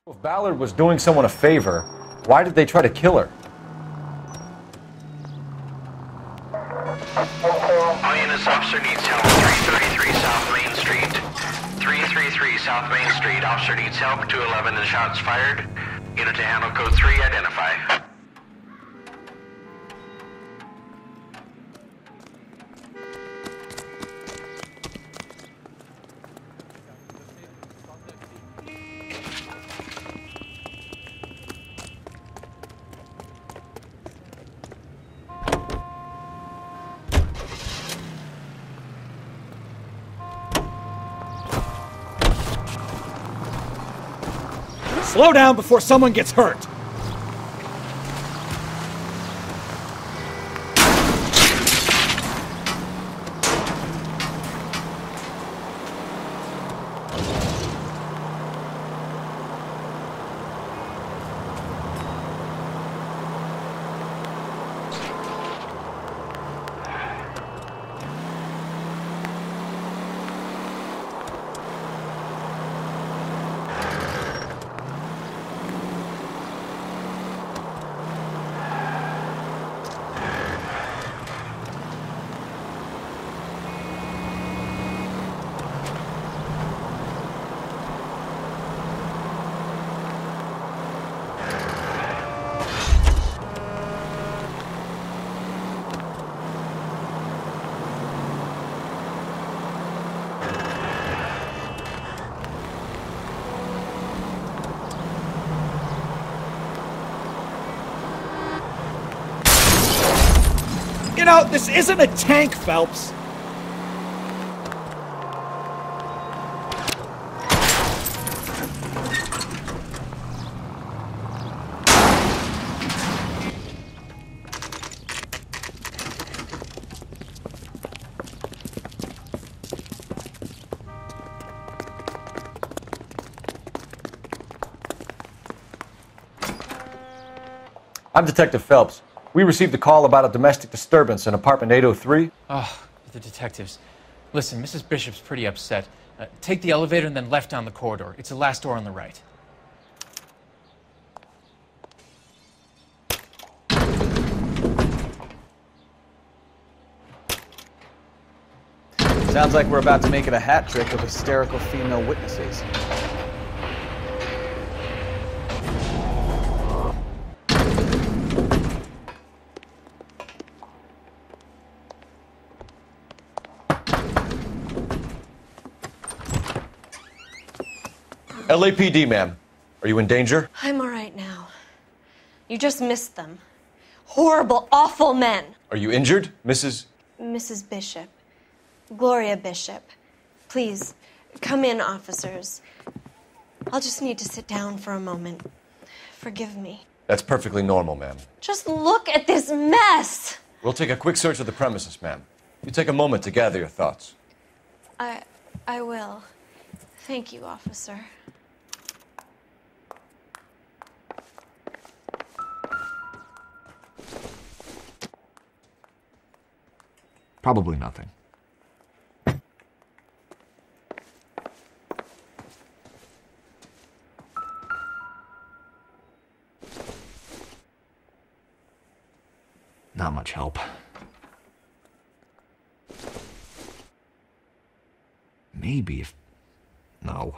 If Ballard was doing someone a favor, why did they try to kill her? All units, officer needs help. 333 South Main Street. 333 South Main Street. Officer needs help. 211 and shots fired. Unit to handle code 3, identify. Slow down before someone gets hurt! You know, this isn't a tank, Phelps. I'm Detective Phelps. We received a call about a domestic disturbance in apartment 803. Oh, the detectives. Listen, Mrs. Bishop's pretty upset. Take the elevator and then left down the corridor. It's the last door on the right. Sounds like we're about to make it a hat trick of hysterical female witnesses. LAPD, ma'am. Are you in danger? I'm all right now. You just missed them. Horrible, awful men. Are you injured, Mrs. Mrs. Bishop. Gloria Bishop. Please, come in, officers. I'll just need to sit down for a moment. Forgive me. That's perfectly normal, ma'am. Just look at this mess! We'll take a quick search of the premises, ma'am. You take a moment to gather your thoughts. I will. Thank you, officer. Probably nothing. Not much help. Maybe if... No.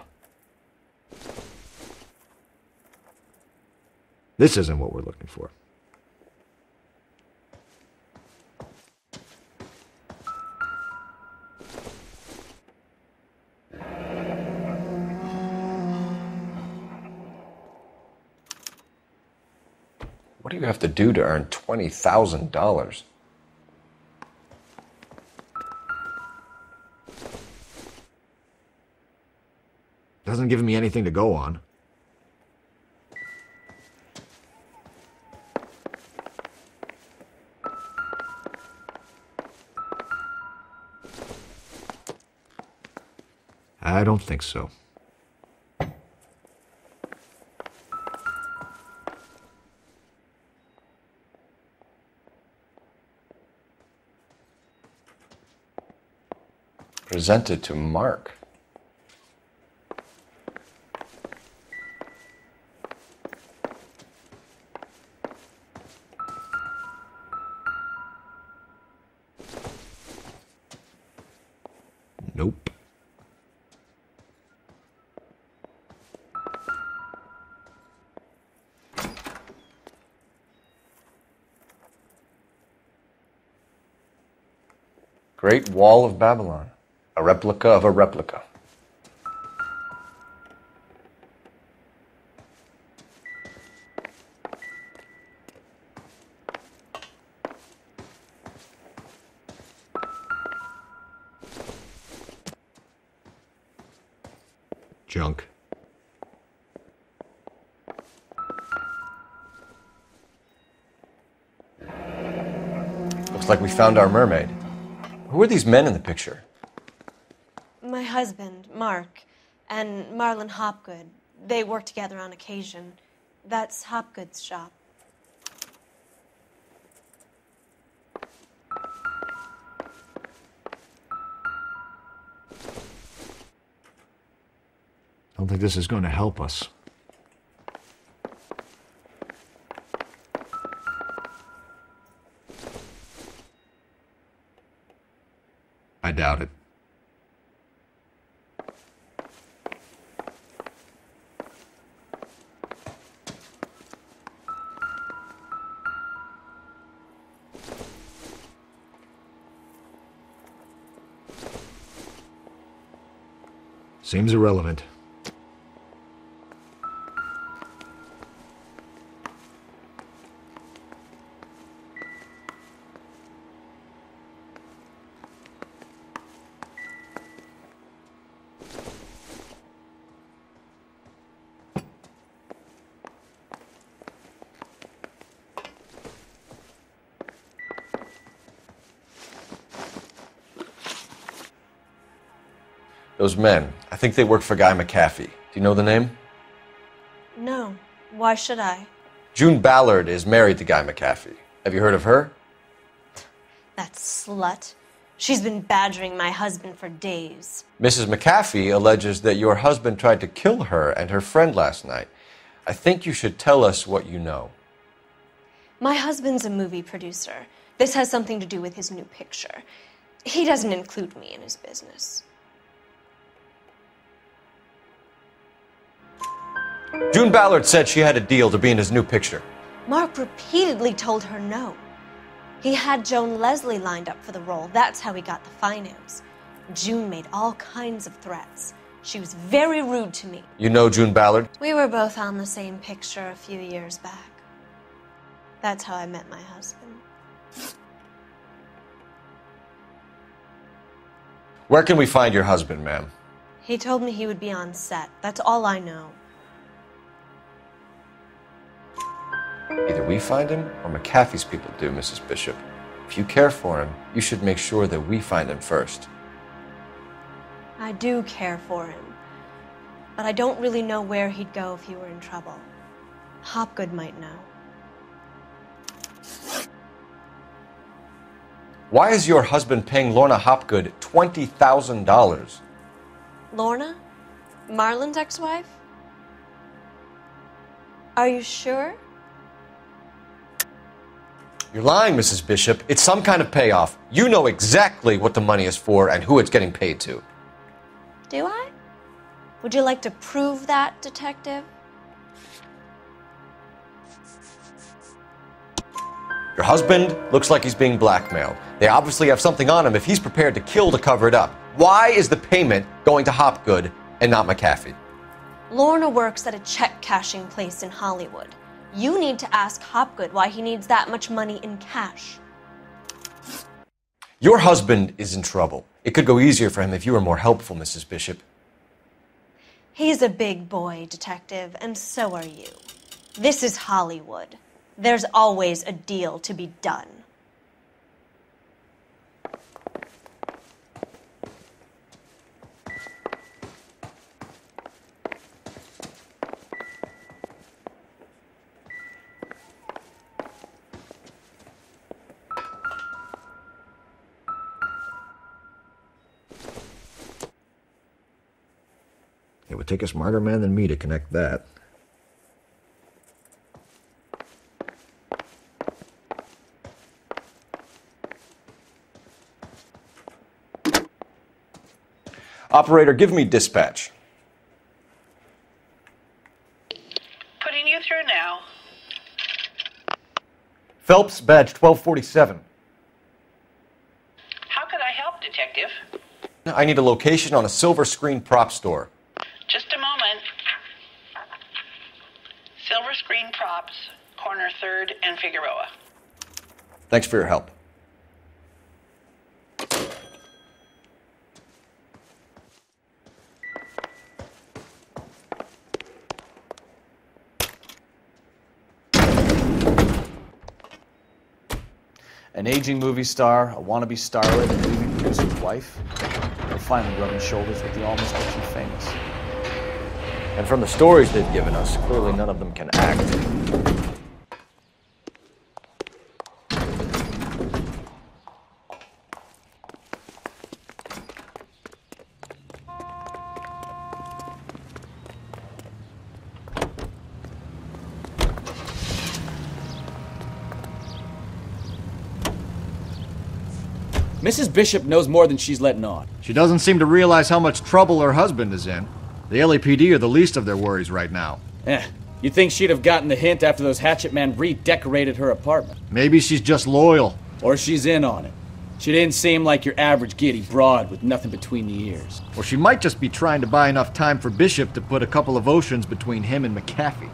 This isn't what we're looking for. What do you have to do to earn $20,000? Doesn't give me anything to go on. I don't think so. Presented to Mark. Great Wall of Babylon. A replica of a replica. Junk. Looks like we found our mermaid. Who are these men in the picture? My husband, Mark, and Marlon Hopgood. They work together on occasion. That's Hopgood's shop. I don't think this is going to help us. I doubt it. Seems irrelevant. Those men, I think they work for Guy McAfee. Do you know the name? No. Why should I? June Ballard is married to Guy McAfee. Have you heard of her? That slut. She's been badgering my husband for days. Mrs. McAfee alleges that your husband tried to kill her and her friend last night. I think you should tell us what you know. My husband's a movie producer. This has something to do with his new picture. He doesn't include me in his business. June Ballard said she had a deal to be in his new picture. Mark repeatedly told her no. He had Joan Leslie lined up for the role. That's how he got the finance. June made all kinds of threats. She was very rude to me. You know June Ballard? We were both on the same picture a few years back. That's how I met my husband. Where can we find your husband, ma'am? He told me he would be on set. That's all I know. Either we find him or McAfee's people do, Mrs. Bishop. If you care for him, you should make sure that we find him first. I do care for him, but I don't really know where he'd go if he were in trouble. Hopgood might know. Why is your husband paying Lorna Hopgood $20,000? Lorna? Marlon's ex-wife? Are you sure? You're lying, Mrs. Bishop. It's some kind of payoff. You know exactly what the money is for and who it's getting paid to. Do I? Would you like to prove that, detective? Your husband looks like he's being blackmailed. They obviously have something on him if he's prepared to kill to cover it up. Why is the payment going to Hopgood and not McAfee? Lorna works at a check-cashing place in Hollywood. You need to ask Hopgood why he needs that much money in cash. Your husband is in trouble. It could go easier for him if you were more helpful, Mrs. Bishop. He's a big boy, detective, and so are you. This is Hollywood. There's always a deal to be done. It would take a smarter man than me to connect that. Operator, give me dispatch. Putting you through now. Phelps, badge 1247. How could I help Detective. I need a location on a silver screen prop store. Just a moment. Silver Screen Props, corner 3rd and Figueroa. Thanks for your help. An aging movie star, a wannabe starlet, and a movie producer's wife. They're finally rubbing shoulders with the almost too famous. And from the stories they've given us, clearly none of them can act. Mrs. Bishop knows more than she's letting on. She doesn't seem to realize how much trouble her husband is in. The LAPD are the least of their worries right now. You'd think she'd have gotten the hint after those hatchet men redecorated her apartment. Maybe she's just loyal. Or she's in on it. She didn't seem like your average giddy broad with nothing between the ears. Or she might just be trying to buy enough time for Bishop to put a couple of oceans between him and McAfee.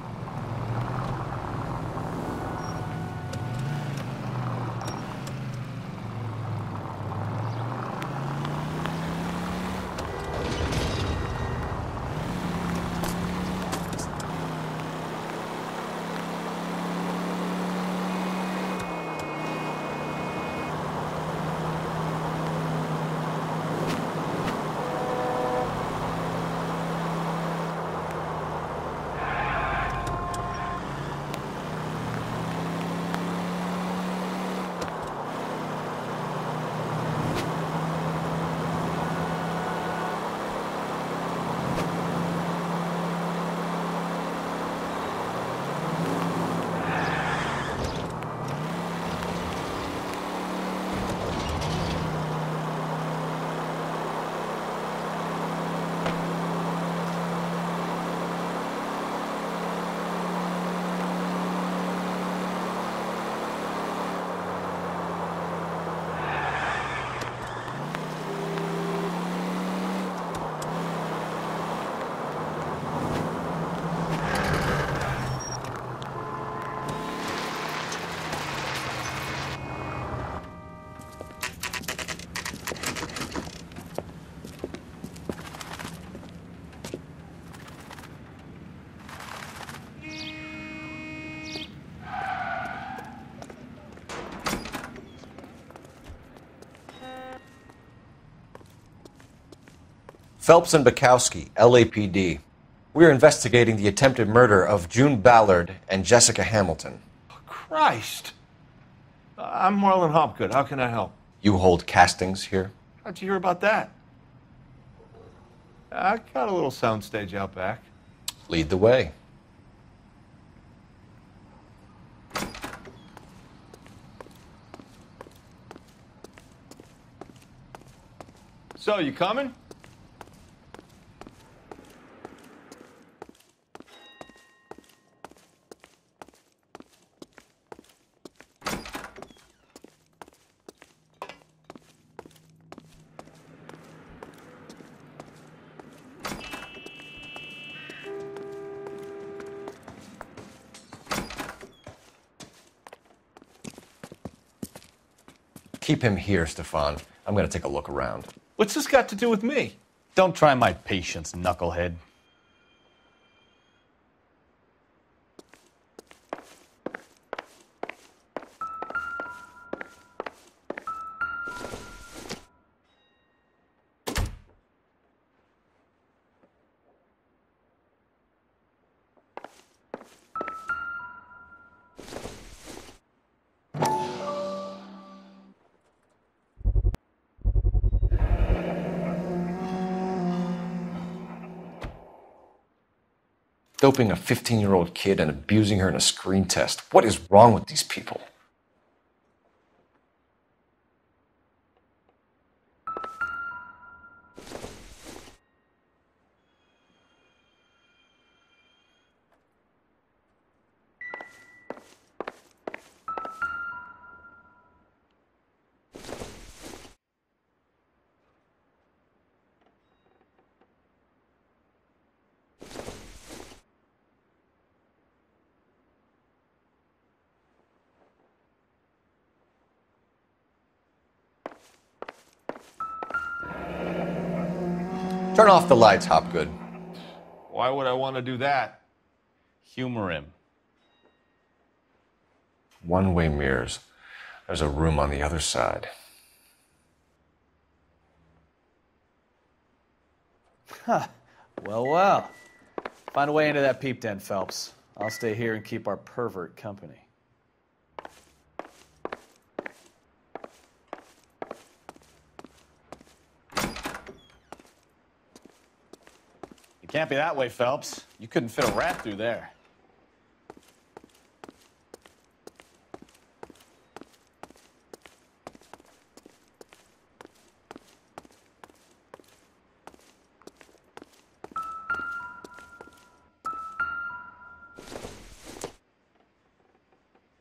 Phelps and Bukowski, LAPD. We're investigating the attempted murder of June Ballard and Jessica Hamilton. Christ! I'm Marlon Hopgood. How can I help? You hold castings here? How'd you hear about that? I got a little soundstage out back. Lead the way. So, you coming? Keep him here, Stefan. I'm going to take a look around. What's this got to do with me? Don't try my patience, knucklehead. Doping a 15-year-old kid and abusing her in a screen test. What is wrong with these people? Turn off the lights, Hopgood. Why would I want to do that? Humor him. One-way mirrors. There's a room on the other side. Huh. Well. Find a way into that peep den, Phelps. I'll stay here and keep our pervert company. It can't be that way, Phelps. You couldn't fit a rat through there.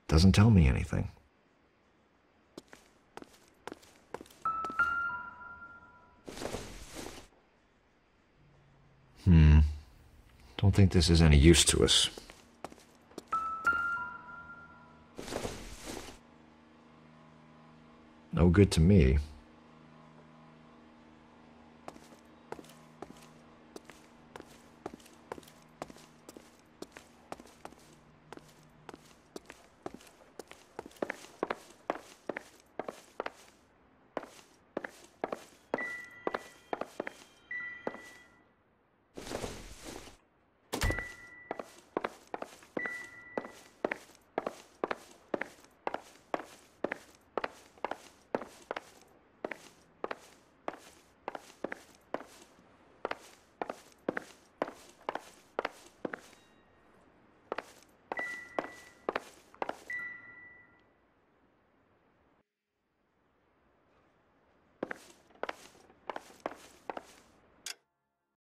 Doesn't tell me anything. Don't think this is any use to us. No good to me.